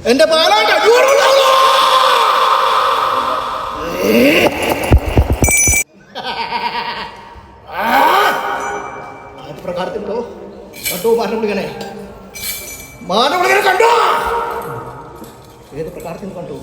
എന്റെ പാലാട്ട് പ്രകാരത്തിലോ കണ്ടോ മാനവിളികനെ കണ്ടോ ഏത് പ്രകാരത്തിൽ കണ്ടു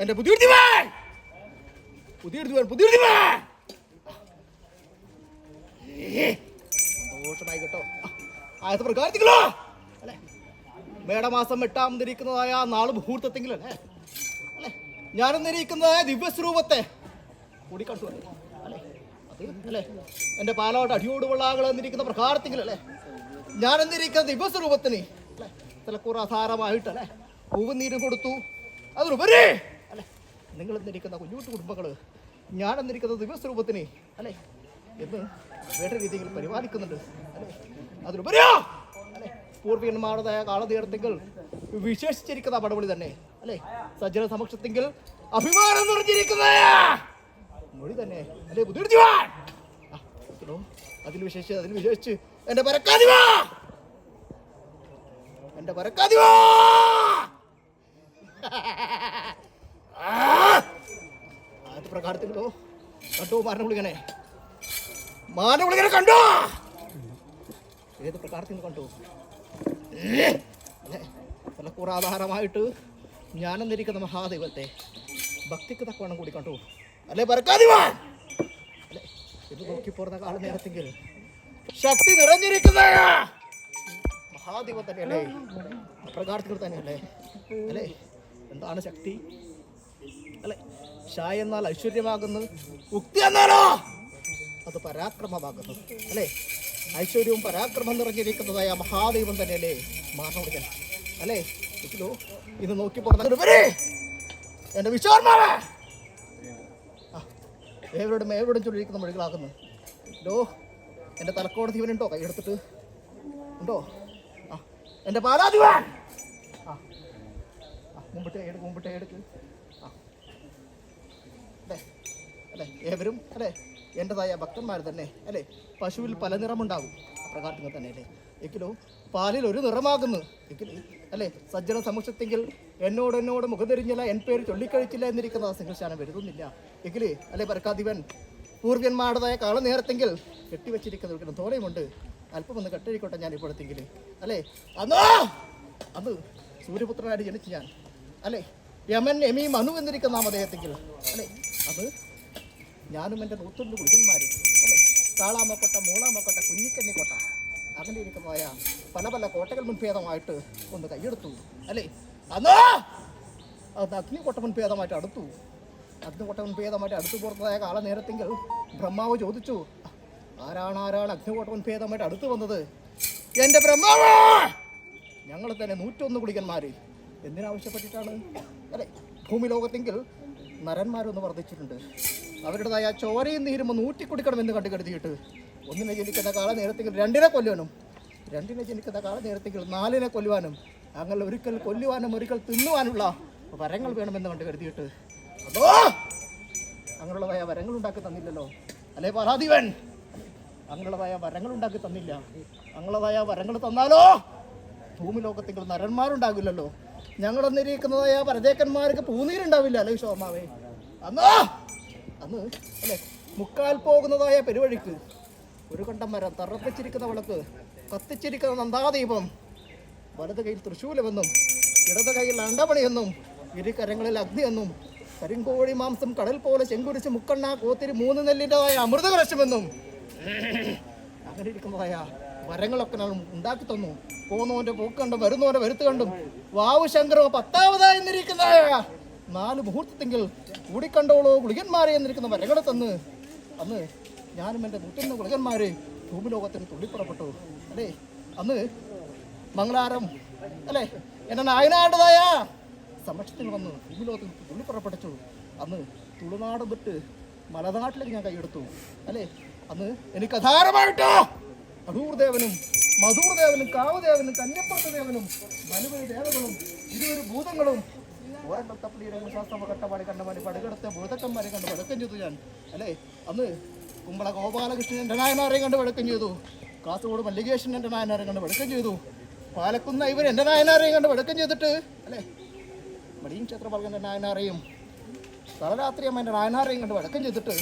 എന്റെ പുതിയ സന്തോഷമായി കേട്ടോ. ആദ്യത്തെ പ്രകാരത്തിലോ അല്ലെ മേടമാസം 8-ാം തിരിക്കുന്നതായ നാള് മുഹൂർത്തത്തെങ്കിലും അല്ലേ അല്ലെ ഞാനെന്നിരിക്കുന്നതായ ദിവ്യസ്വരൂപത്തെ കൂടി കണ്ടു അല്ലെ അത് അല്ലെ എന്റെ പാലോട്ട് അടിയോട് വെള്ളാകൾ എന്നിരിക്കുന്ന പ്രകാരത്തിലും അല്ലെ ഞാനെന്നിരിക്കുന്ന ദിവ്യസ്വരൂപത്തിന് അല്ലെ തലക്കൂറ ആധാരമായിട്ട് അല്ലെ പൂവും നീരും കൊടുത്തു. അതിനുപരി അല്ലെ നിങ്ങൾ എന്നിരിക്കുന്ന കുഞ്ഞുകുട്ടി കുടുംബങ്ങള് ഞാനെന്നിരിക്കുന്ന ദിവ്യസ്വരൂപത്തിന് അല്ലെ എന്ന് വേണ്ട രീതിയിൽ പരിപാലിക്കുന്നുണ്ട് അല്ലെ. അതിനുപരിയോ അല്ലെ പൂർവികന്മാരുടേതായ കാളതീർത്തികൾ വിശേഷിച്ചിരിക്കുന്ന പടവളി തന്നെ അല്ലെ സജ്ജന സമക്ഷത്തെങ്കിൽ അഭിമാനം നിറഞ്ഞിരിക്കുന്ന മൊഴി തന്നെ അല്ലെ ബുദ്ധിമുട്ടിവാൻ അതിൽ വിശേഷിച്ച് എന്റെ പരക്കാതിവാ അത് പ്രകാരത്തിലോ കണ്ടോ മാനവിളികനെ കണ്ടോ ഏത് പ്രകാരത്തിൽ കണ്ടു തലക്കൂറാധാരമായിട്ട് ഞാനെന്നിരിക്കുന്ന മഹാദൈവത്തെ ഭക്തിക്ക് തക്കവണ്ണം കൂടി കണ്ടു അല്ലെ പരക്കാതിവാൻ അല്ലെ ഇത് നോക്കിപ്പോറുന്ന കാല നേരത്തെങ്കിൽ ശക്തി നിറഞ്ഞിരിക്കുന്ന മഹാദൈവം തന്നെയല്ലേ പ്രകാരത്തിൽ തന്നെയല്ലേ അല്ലേ എന്താണ് ശക്തി അല്ലെ ഷായ എന്നാൽ ഐശ്വര്യമാകുന്നു ഉക്തി എന്നാലോ അത് പരാക്രമമാകുന്നു അല്ലെ ഐശ്വര്യവും പരാക്രമം നിറഞ്ഞിരിക്കുന്നതായ മഹാദൈവം തന്നെയല്ലേ മാനവികൻ അല്ലേ ഇത് നോക്കി പോകുന്നവരെ എന്റെ വിശ്വാസമാണ് ഏവരോടും ചൊല്ലിയിരിക്കുന്ന മൊഴികളാകുന്നു ലോ എന്റെ തലക്കോട് ജീവനുണ്ടോ കൈയെടുത്തിട്ട് ഉണ്ടോ എന്റെ പാലാദിവാൻ മുമ്പിട്ടേ എടുക്ക് അല്ലെ ഏവരും അല്ലെ എൻ്റെതായ ഭക്തന്മാർ തന്നെ അല്ലെ പശുവിൽ പല നിറമുണ്ടാകും അപ്രകാരത്തിൽ തന്നെ അല്ലേ എങ്കിലോ പാലിൽ ഒരു നിറമാകുന്നു എങ്കിലേ അല്ലെ സജ്ജന സമക്ഷത്തെങ്കിൽ എന്നോട് മുഖം തിരിഞ്ഞില്ല എൻ പേര് ചൊല്ലിക്കഴിച്ചില്ല എന്നിരിക്കുന്ന സംഘർഷാനം വരുന്നില്ല എങ്കിലേ അല്ലെ പരക്കാധിപൻ പൂർവ്വന്മാരുടേതായ കാള നേരത്തെങ്കിൽ കെട്ടിവെച്ചിരിക്കുന്ന തോളയുമുണ്ട് അല്പം ഒന്ന് കെട്ടഴിക്കോട്ടെ ഞാൻ ഇപ്പോഴത്തെങ്കിൽ അല്ലെ അന്ന് സൂര്യപുത്രനായിട്ട് ജനിച്ചു ഞാൻ അല്ലെ യമൻ എമി മനു എന്നിരിക്കുന്ന നാമധേയത്തെങ്കിൽ അല്ലെ അത് ഞാനും എൻ്റെ 101 കുളികന്മാരും അല്ലെ താളാമക്കോട്ട മൂളാമക്കോട്ട കുഞ്ഞിക്കന്നിക്കോട്ട അങ്ങനെ ഇരിക്കുന്നതായ പല കോട്ടകൾ മുൻഭേദമായിട്ട് ഒന്ന് കൈയെടുത്തു അല്ലേ അന്ന് അഗ്നിക്കോട്ട മുൻഭേദമായിട്ട് അടുത്തു പുറത്തതായ കാല നേരത്തെങ്കിൽ ബ്രഹ്മാവ് ചോദിച്ചു ആരാണ് അഗ്നിക്കോട്ട മുൻഭേദമായിട്ട് അടുത്ത് വന്നത് എൻ്റെ ബ്രഹ്മാവ് ഞങ്ങൾ തന്നെ 101 കുളികന്മാർ എന്തിനാവശ്യപ്പെട്ടിട്ടാണ് അല്ലെ ഭൂമി ലോകത്തെങ്കിൽ നരന്മാരൊന്ന് വർദ്ധിച്ചിട്ടുണ്ട് അവരുടേതായ ചോരയും നീരും ഒന്ന് ഊറ്റിക്കുടിക്കണമെന്ന് കരുതിയിട്ട് ഒന്നിനെ ജനിക്കുന്ന കാല നേരത്തെങ്കിൽ 2നെ കൊല്ലുവാനും 2നെ ജനിക്കുന്ന കാല നേരത്തെങ്കിൽ 4നെ കൊല്ലുവാനും അങ്ങനെ ഒരിക്കൽ കൊല്ലുവാനും ഒരിക്കൽ തിന്നുവാനുള്ള വരങ്ങൾ വേണമെന്ന് കരുതിയിട്ട് അതോ അങ്ങനെയുള്ളതായ വരങ്ങൾ ഉണ്ടാക്കി തന്നില്ലല്ലോ അല്ലെ പരാധീവൻ അങ്ങനെയുള്ളതായ വരങ്ങൾ ഉണ്ടാക്കി തന്നില്ല അങ്ങനെയുള്ളതായ വരങ്ങൾ തന്നാലോ ഭൂമി ലോകത്തെങ്കിൽ നരന്മാരുണ്ടാകില്ലല്ലോ ഞങ്ങളെന്നിരിക്കുന്നതായ പരദേക്കന്മാർക്ക് പൂനീരുണ്ടാവില്ല അല്ലെ ശോമാവേ അന്ന് അല്ലെ മുക്കാൽ പോകുന്നതായ പെരുവഴിക്ക് ഒരു കണ്ടം മരം തറപ്പിച്ചിരിക്കുന്ന വിളക്ക് കത്തിച്ചിരിക്കുന്ന നന്ദാദീപം വലത് കയ്യിൽ തൃശൂലമെന്നും ഇടത് കയ്യിൽ അണ്ടപണിയെന്നും ഇരുകരങ്ങളിൽ അഗ്നിയെന്നും കരിങ്കോഴി മാംസം കടൽ പോലെ ചെങ്കുരിച്ച് മുക്കണ്ണ കോത്തിരി 3 നെല്ലിൻ്റെതായ അമൃതകലശമെന്നും അങ്ങനെ ഇരിക്കുന്നതായ വരങ്ങളൊക്കെ ഉണ്ടാക്കി തന്നു പോകുന്നവന്റെ പോക്ക് കണ്ടും വരുന്നവന്റെ വരുത്ത് കണ്ടും വാവു ശങ്കരോ 10ാമതായി എന്നിരിക്കുന്നതായ 4 മുഹൂർത്തത്തെങ്കിൽ കൂടിക്കണ്ടോളോ ഗുളികന്മാരെ എന്നിരിക്കുന്ന വരങ്ങളെ തന്ന് അന്ന് ഞാനും എൻ്റെ 101 ഗുളികന്മാര് ഭൂമിലോകത്തിന് തുള്ളിപ്പുറപ്പെട്ടു അല്ലേ അന്ന് മംഗളാരം അല്ലേ എൻ്റെ നായനാടുതായ സംരക്ഷണത്തിൽ വന്ന് ഭൂമിലോകത്തിന് തുള്ളിപ്പുറപ്പെട്ടു അന്ന് തുളുനാട് വിട്ട് മലനാട്ടിലേക്ക് ഞാൻ കൈയെടുത്തു അല്ലേ അന്ന് എനിക്ക് അധാരമായിട്ടോ അടൂർദേവനും മധൂർദേവനും കാവദേവനും കന്യപ്പുറത്തദേവനും ബലുബലി ദേവകളും 20 ഭൂതങ്ങളും കട്ടപ്പാടി കണ്ടമാരി പടുകടത്തെ ഭൂതക്കന്മാരെ കണ്ട് വടക്കം ചെയ്തു ഞാൻ അല്ലേ അന്ന് കുമ്പള ഗോപാലകൃഷ്ണൻ എൻ്റെ നായനാരെയും കണ്ട് വടക്കം ചെയ്തു കാസർഗോഡ് മല്ലികേശൻ എൻ്റെ നായനാരെ കണ്ട് വടക്കം ചെയ്തു പാലക്കുന്ന ഇവർ എൻ്റെ നായനാരെയും കണ്ട് വടക്കം ചെയ്തിട്ട് അല്ലേ മടിയും ക്ഷേത്രപാലകൻ്റെ നായനാരെയും തലരാത്രിയമ്മ എൻ്റെ നായനാരെയും കണ്ട് വടക്കം ചെയ്തിട്ട്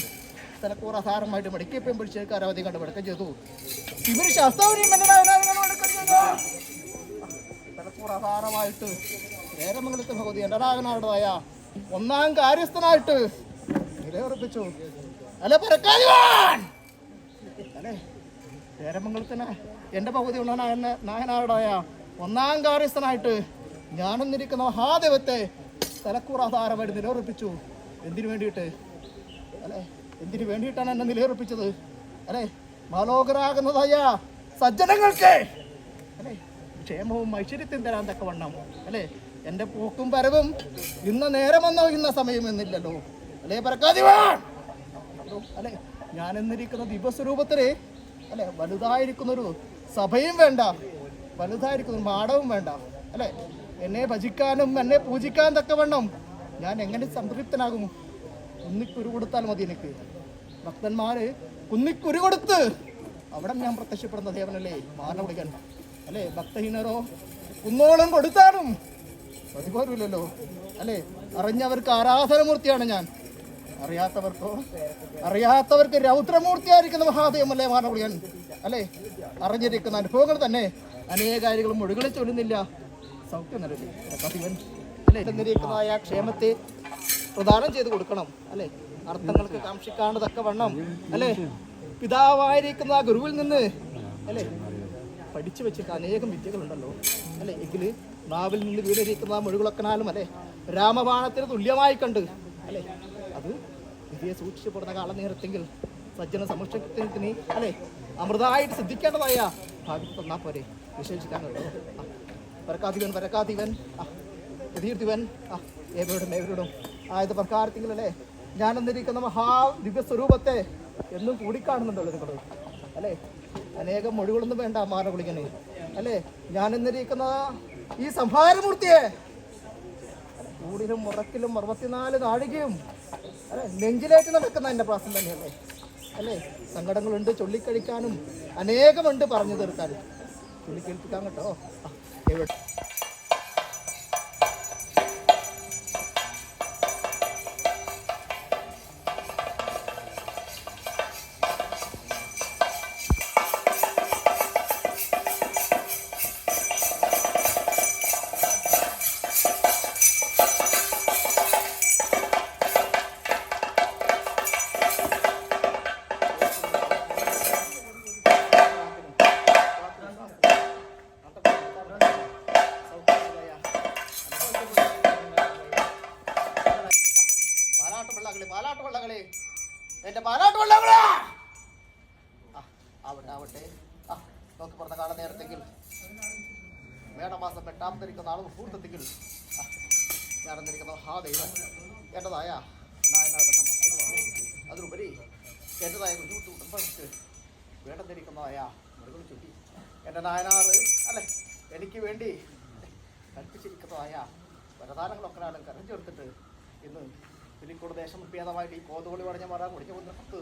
തലക്കൂർ ആധാരമായിട്ട് മടിക്കപ്പം പിടിച്ചേക്കാരവധി കണ്ട് വടക്കം ചെയ്തു ഇവർ ശാസ്താവരിയും എൻ്റെ നായനാരെ കണ്ട് വടക്കം ചെയ്തു തലക്കൂർ ആധാരമായിട്ട് നേരമംഗലത്തെ ഭഗവതി എൻ്റെ നായനാരുടേതായ ഒന്നാം കാര്യസ്ഥനായിട്ട് നിലയുറപ്പിച്ചു. അല്ലെ പറക്കാതിവാൻ അല്ലെ പേരമംഗലത്തിന് എൻ്റെ പകുതി ഉള്ള നായനാരുടായ ഒന്നാം കാര്യസ്ഥനായിട്ട് ഞാനെന്നിരിക്കുന്ന മഹാദേവത്തെ തലക്കൂറാധാരമായിട്ട് നിലയുറപ്പിച്ചു. എന്തിനു വേണ്ടിയിട്ട് അല്ലെ? എന്തിനു വേണ്ടിയിട്ടാണ് എന്നെ നിലയുറപ്പിച്ചത് അല്ലെ? മാലോകരാകുന്നതായ സജ്ജനങ്ങൾക്ക് അല്ലെ ക്ഷേമവും ഐശ്വര്യത്വം തരാൻ തക്കവണ്ണം അല്ലെ എൻ്റെ പോക്കും വരവും ഇന്ന നേരമെന്നോ ഇന്ന സമയമെന്നില്ലല്ലോ അല്ലെ പറക്കാതിവാൻ അല്ലെ ഞാൻ എന്നിരിക്കുന്ന ദിവസ്വരൂപത്തില് അല്ലെ വലുതായിരിക്കുന്നൊരു സഭയും വേണ്ട, വലുതായിരിക്കുന്ന മാടവും വേണ്ട അല്ലെ. എന്നെ ഭജിക്കാനും എന്നെ പൂജിക്കാൻ തക്കവണ്ണം ഞാൻ എങ്ങനെ സംതൃപ്തനാകും? കുന്നിക്കുരു കൊടുത്താൽ മതി എനിക്ക്. ഭക്തന്മാര് കുന്നിക്കുരു കൊടുത്ത് അവിടെ ഞാൻ പ്രത്യക്ഷപ്പെടുന്ന ദേവനല്ലേ മാനവിളിക്കാൻ അല്ലെ. ഭക്തഹീനരോ കുന്നോളം കൊടുത്താലും പ്രതിപോലുമില്ലല്ലോ അല്ലെ. അറിഞ്ഞവർക്ക് ആരാധനമൂർത്തിയാണ് ഞാൻ, അറിയാത്തവർക്ക് രൗദ്രമൂർത്തിയായിരിക്കുന്ന മഹാദേവമല്ലേ മാനവിളിയൻ അല്ലെ. അറിഞ്ഞിരിക്കുന്ന അനുഭവങ്ങൾ തന്നെ അനേക കാര്യങ്ങളും മൊഴികളിൽ ചൊല്ലുന്നില്ല. സൗഖ്യം നൽകി അല്ലെ. എന്നിരിക്കുന്നതായ ക്ഷേമത്തെ പ്രദാനം ചെയ്ത് കൊടുക്കണം അല്ലെ. അർത്ഥങ്ങൾക്ക് കാക്ഷിക്കാണ്ട് തക്കവണ്ണം അല്ലെ പിതാവായിരിക്കുന്ന ഗുരുവിൽ നിന്ന് അല്ലെ പഠിച്ചു വെച്ചിട്ട് അനേകം വിദ്യകളുണ്ടല്ലോ അല്ലെ. എങ്കിൽ നാവിൽ നിന്ന് വീടിരിക്കുന്ന മൊഴികളൊക്കനാലും അല്ലെ രാമബാണത്തിന് തുല്യമായി കണ്ട് അല്ലെ അത് വിധിയെ സൂക്ഷിച്ചപ്പെടുന്ന കാലം നേരത്തെങ്കിൽ സജ്ജന സമുഷ്ടത്തിന് അല്ലെ അമൃതമായിട്ട് സിദ്ധിക്കേണ്ടതായ ഭാഗ്യം തന്നാൽ പോരെ. വിശേഷിക്കാനുണ്ടോ പരക്കാധിപൻ തീർത്തിവൻ ഏവരോടും ആയത് പ്രകാരത്തിങ്കിൽ അല്ലെ ഞാൻ എന്നിരിക്കുന്ന മഹാദിവ്യസ്വരൂപത്തെ എന്നും കൂടിക്കാണുന്നുണ്ടല്ലോ നിങ്ങൾ അല്ലെ. അനേകം മൊഴികളൊന്നും വേണ്ട മാനവിളിക്കണേ അല്ലെ. ഞാൻ എന്നിരിക്കുന്ന ഈ സംഹാരമൂർത്തിയെ ൂടിലും മുറക്കിലും 64 നാഴികയും അല്ലെ നെഞ്ചിലേക്ക് നടക്കുന്ന എൻ്റെ പ്രാസം തന്നെയല്ലേ അല്ലേ. സങ്കടങ്ങളുണ്ട് ചൊല്ലിക്കഴിക്കാനും അനേകമുണ്ട് പറഞ്ഞു തീർക്കാനും. ചൊല്ലിക്കേൽപ്പിക്കാൻ കേട്ടോ. എവിടെ എന്റെ പാലാട്ടുകൊള്ളാവട്ടെ. നോക്കി പറഞ്ഞ കാലം നേരത്തെങ്കിൽ മേടമാസം 8-ാം നാളും മുഹൂർത്തത്തിൽ നടന്നിരിക്കുന്ന മഹാദൈവം എന്റേതായ നായനാരുടെ സമസ്തകൾ അതിലുപരി എന്റേതായ കുടുംബങ്ങൾക്ക് വേണ്ടതിരിക്കുന്നതായ മുറികൾ ചുറ്റി എൻ്റെ നായനാറ് അല്ലെ എനിക്ക് വേണ്ടി കൽപ്പിച്ചിരിക്കുന്നതായ വരദാനങ്ങളൊക്കെ കരം ചേർത്തിട്ട് ഇന്ന് പിലിക്കോട് ദേശം ഭേദമായിട്ട് ഈ കോതുകൊളി പറഞ്ഞ മറ കുടിച്ചു കൊണ്ടിട്ട്